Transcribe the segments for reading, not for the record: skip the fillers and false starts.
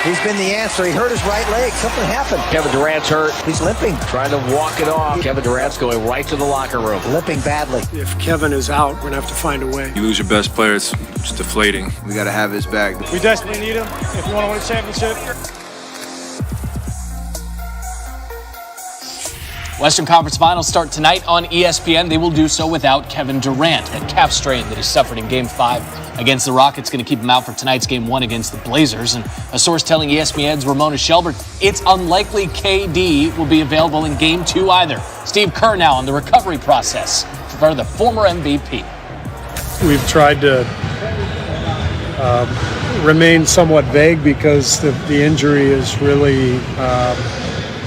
He's been the answer. He hurt his right leg. Something happened. Kevin Durant's hurt. He's limping. Trying to walk it off. Kevin Durant's going right to the locker room. Limping badly. If Kevin is out, we're going to have to find a way. You lose your best player, it's deflating. We got to have his back. We desperately need him if you want to win a championship. Western Conference Finals start tonight on ESPN. They will do so without Kevin Durant. That calf strain that he suffered in Game 5 against the Rockets going to keep him out for tonight's Game 1 against the Blazers. And a source telling ESPN's Ramona Shelburne it's unlikely KD will be available in Game 2 either. Steve Kerr now on the recovery process for the former MVP. We've tried to remain somewhat vague because the injury is really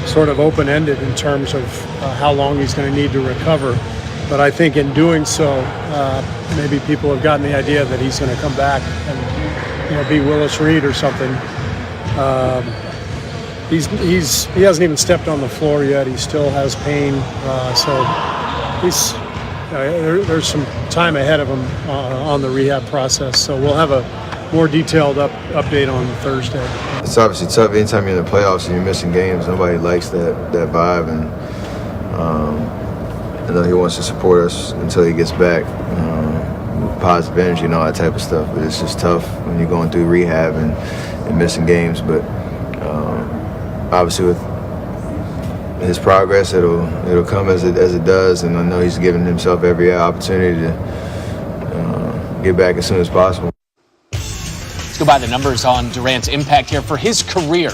sort of open-ended in terms of how long he's going to need to recover. But I think in doing so, maybe people have gotten the idea that he's going to come back and be Willis Reed or something. He hasn't even stepped on the floor yet. He still has pain, so there's some time ahead of him on the rehab process. So we'll have a more detailed update on Thursday. It's obviously tough anytime you're in the playoffs and you're missing games. Nobody likes that vibe, and I know he wants to support us until he gets back. Positive energy and all that type of stuff, but it's just tough when you're going through rehab and missing games. But obviously with his progress, it'll come as it does, and I know he's giving himself every opportunity to get back as soon as possible. Let's go by the numbers on Durant's impact here for his career.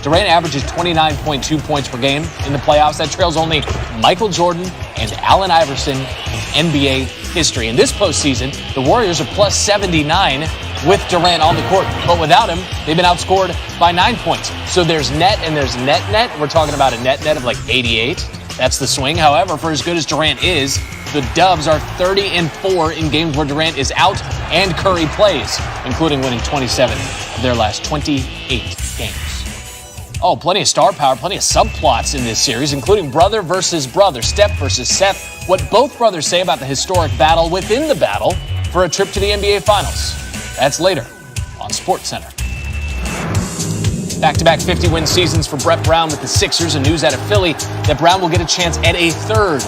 Durant averages 29.2 points per game in the playoffs. That trails only Michael Jordan and Allen Iverson in NBA history. In this postseason, the Warriors are plus 79 with Durant on the court. But without him, they've been outscored by 9 points. So there's net and there's net. We're talking about a net of like 88. That's the swing. However, for as good as Durant is, the Dubs are 30-4 in games where Durant is out and Curry plays, including winning 27 of their last 28 games. Oh, plenty of star power, plenty of subplots in this series, including brother versus brother, Steph versus Seth. What both brothers say about the historic battle within the battle for a trip to the NBA Finals. That's later on SportsCenter. Back-to-back 50-win seasons for Brett Brown with the Sixers, and news out of Philly that Brown will get a chance at a third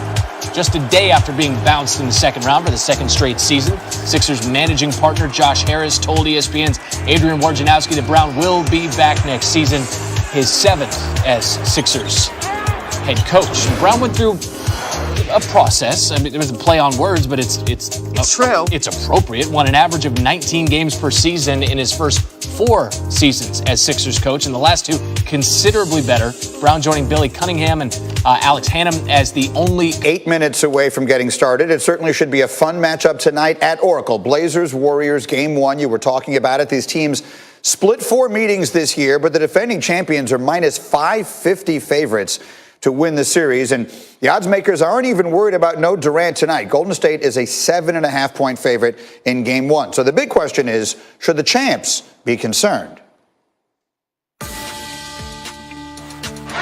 just a day after being bounced in the second round for the second straight season. Sixers managing partner Josh Harris told ESPN's Adrian Wojnarowski that Brown will be back next season, his seventh as Sixers head coach. And Brown went through a process. I mean, there was a play on words, but it's Trrail. It's appropriate. Won an average of 19 games per season in his first 4 seasons as Sixers coach, and the last 2 considerably better. Brown joining Billy Cunningham and Alex Hannum as the only 8 minutes away from getting started. It certainly should be a fun matchup tonight at Oracle. Blazers, Warriors, Game 1. You were talking about it. These teams split 4 meetings this year, but the defending champions are minus 550 favorites to win the series. And the odds makers aren't even worried about no Durant tonight. Golden State is a 7.5-point favorite in Game 1. So the big question is, should the champs be concerned?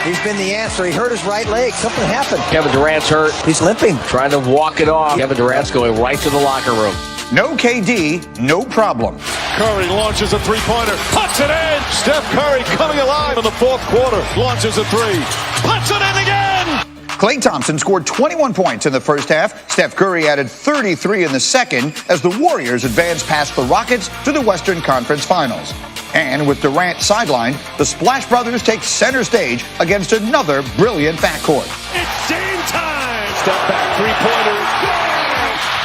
He's been the answer. He hurt his right leg. Something happened. Kevin Durant's hurt. He's limping. Trying to walk it off. Kevin Durant's going right to the locker room. No KD, no problem. Curry launches a three-pointer, puts it in. Steph Curry coming alive in the fourth quarter, launches a three, puts it in again. Klay Thompson scored 21 points in the first half. Steph Curry added 33 in the second as the Warriors advanced past the Rockets to the Western Conference Finals. And with Durant sidelined, the Splash Brothers take center stage against another brilliant backcourt. It's game time. Step back, three-pointer.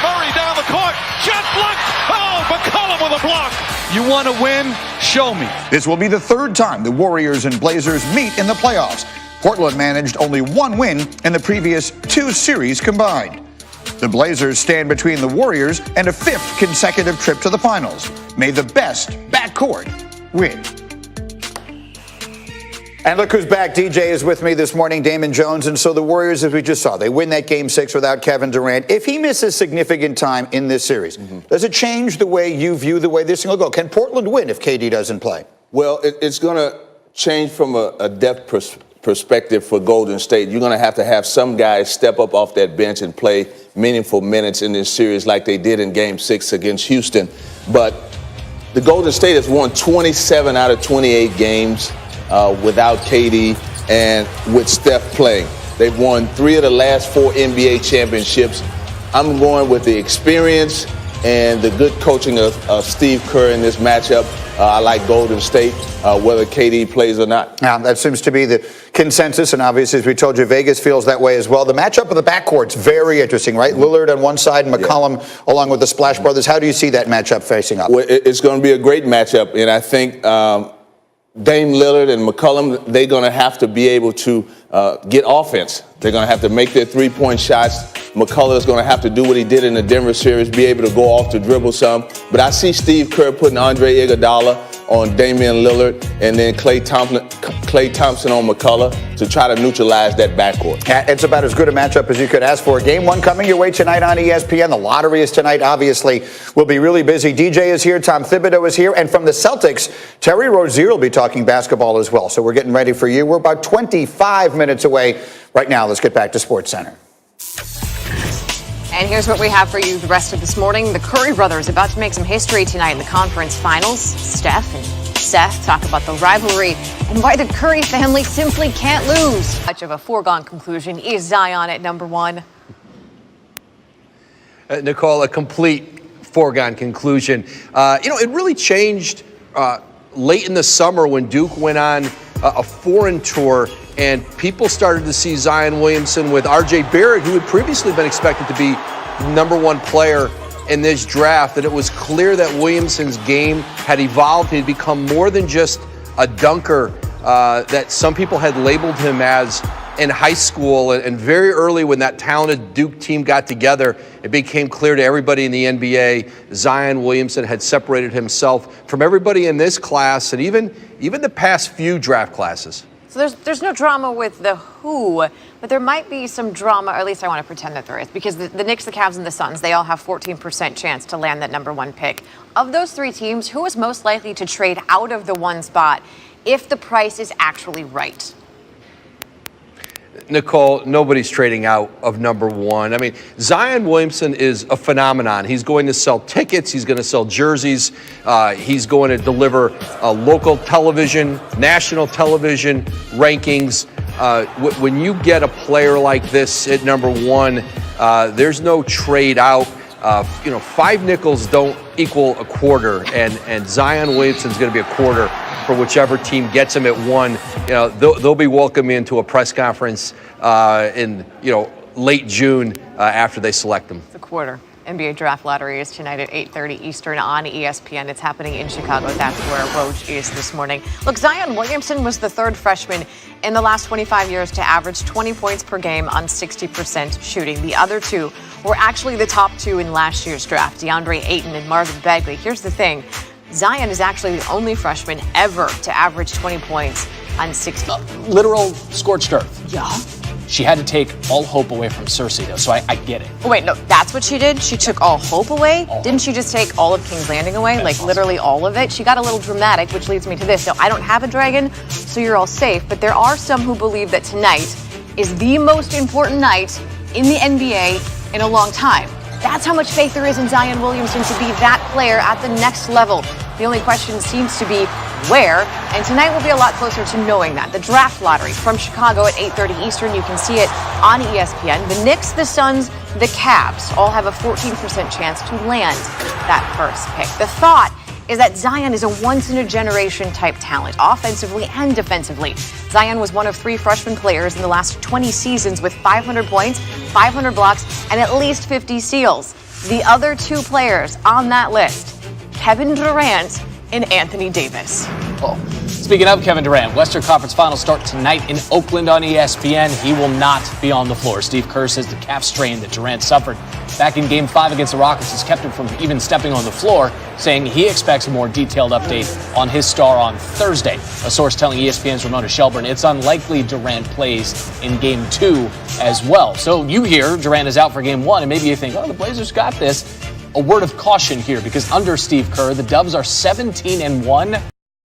Murray down the court. Shot blocked. Oh, McCollum with a block. You want to win? Show me. This will be the third time the Warriors and Blazers meet in the playoffs. Portland managed only 1 win in the previous 2 series combined. The Blazers stand between the Warriors and a 5th consecutive trip to the finals. May the best backcourt win. And look who's back. DJ is with me this morning, Damon Jones. And so the Warriors, as we just saw, they win that Game 6 without Kevin Durant. If he misses significant time in this series, does it change the way you view the way this thing will go? Can Portland win if KD doesn't play? Well, it's going to change from a depth perspective for Golden State. You're going to have some guys step up off that bench and play meaningful minutes in this series like they did in Game 6 against Houston. But the Golden State has won 27 out of 28 games without KD and with Steph playing. They've won 3 of the last 4 NBA championships. I'm going with the experience and the good coaching of Steve Kerr in this matchup. I like Golden State, whether KD plays or not. Now, that seems to be the consensus, and obviously, as we told you, Vegas feels that way as well. The matchup of the backcourt's very interesting, right? Lillard on one side and McCollum along with the Splash Brothers. How do you see that matchup facing up? Well, it's going to be a great matchup, and I think Dame Lillard and McCollum, they're going to have to be able to get offense. They're going to have to make their three-point shots. McCullough is going to have to do what he did in the Denver series, be able to go off to dribble some. But I see Steve Kerr putting Andre Iguodala on Damian Lillard and then Klay Thompson on McCullough to try to neutralize that backcourt. It's about as good a matchup as you could ask for. Game 1 coming your way tonight on ESPN. The lottery is tonight, obviously. We'll be really busy. DJ is here. Tom Thibodeau is here. And from the Celtics, Terry Rozier will be talking basketball as well. So we're getting ready for you. We're about 25 minutes away right now. Let's get back to SportsCenter. And here's what we have for you the rest of this morning. The Curry brothers about to make some history tonight in the conference finals. Steph and Seth talk about the rivalry and why the Curry family simply can't lose. Much of a foregone conclusion is Zion at number 1. Nicole, a complete foregone conclusion. It really changed late in the summer when Duke went on a foreign tour and people started to see Zion Williamson with R.J. Barrett, who had previously been expected to be number 1 player in this draft. And it was clear that Williamson's game had evolved. He'd become more than just a dunker that some people had labeled him as in high school. And very early when that talented Duke team got together, it became clear to everybody in the NBA, Zion Williamson had separated himself from everybody in this class and even the past few draft classes. So there's no drama with the who, but there might be some drama, or at least I want to pretend that there is, because the Knicks, the Cavs, and the Suns, they all have 14% chance to land that number 1 pick. Of those 3 teams, who is most likely to trade out of the 1 spot if the price is actually right? Nicole, nobody's trading out of number 1. I mean, Zion Williamson is a phenomenon. He's going to sell tickets. He's going to sell jerseys. He's going to deliver local television, national television rankings. When you get a player like this at number 1, there's no trade out. 5 nickels don't equal a quarter, and Zion Williamson's going to be a quarter for whichever team gets him at 1. They'll be welcoming into a press conference in late June after they select him. It's a quarter. NBA Draft Lottery is tonight at 8:30 Eastern on ESPN. It's happening in Chicago. That's where Roach is this morning. Look, Zion Williamson was the 3rd freshman in the last 25 years to average 20 points per game on 60% shooting. The other 2 were actually the top 2 in last year's draft, DeAndre Ayton and Marvin Bagley. Here's the thing. Zion is actually the only freshman ever to average 20 points on 60. Literal scorched earth. Yeah. She had to take all hope away from Cersei, though, so I get it. Oh, wait, no, that's what she did? She took all hope away? Didn't she just take all of King's Landing away? Like, literally all of it? She got a little dramatic, which leads me to this. Now, I don't have a dragon, so you're all safe, but there are some who believe that tonight is the most important night in the NBA in a long time. That's how much faith there is in Zion Williamson to be that player at the next level. The only question seems to be where, and tonight will be a lot closer to knowing that. The Draft Lottery from Chicago at 8:30 Eastern. You can see it on ESPN. The Knicks, the Suns, the Cavs all have a 14% chance to land that first pick. The thought is that Zion is a once-in-a-generation type talent, offensively and defensively. Zion was one of 3 freshman players in the last 20 seasons with 500 points, 500 blocks, and at least 50 steals. The other 2 players on that list, Kevin Durant and Anthony Davis. Oh. Speaking of Kevin Durant, Western Conference Finals start tonight in Oakland on ESPN. He will not be on the floor. Steve Kerr says the calf strain that Durant suffered back in Game 5 against the Rockets has kept him from even stepping on the floor, saying he expects a more detailed update on his star on Thursday. A source telling ESPN's Ramona Shelburne it's unlikely Durant plays in Game 2 as well. So you hear Durant is out for Game 1, and maybe you think, oh, the Blazers got this. A word of caution here, because under Steve Kerr, the Dubs are 17-1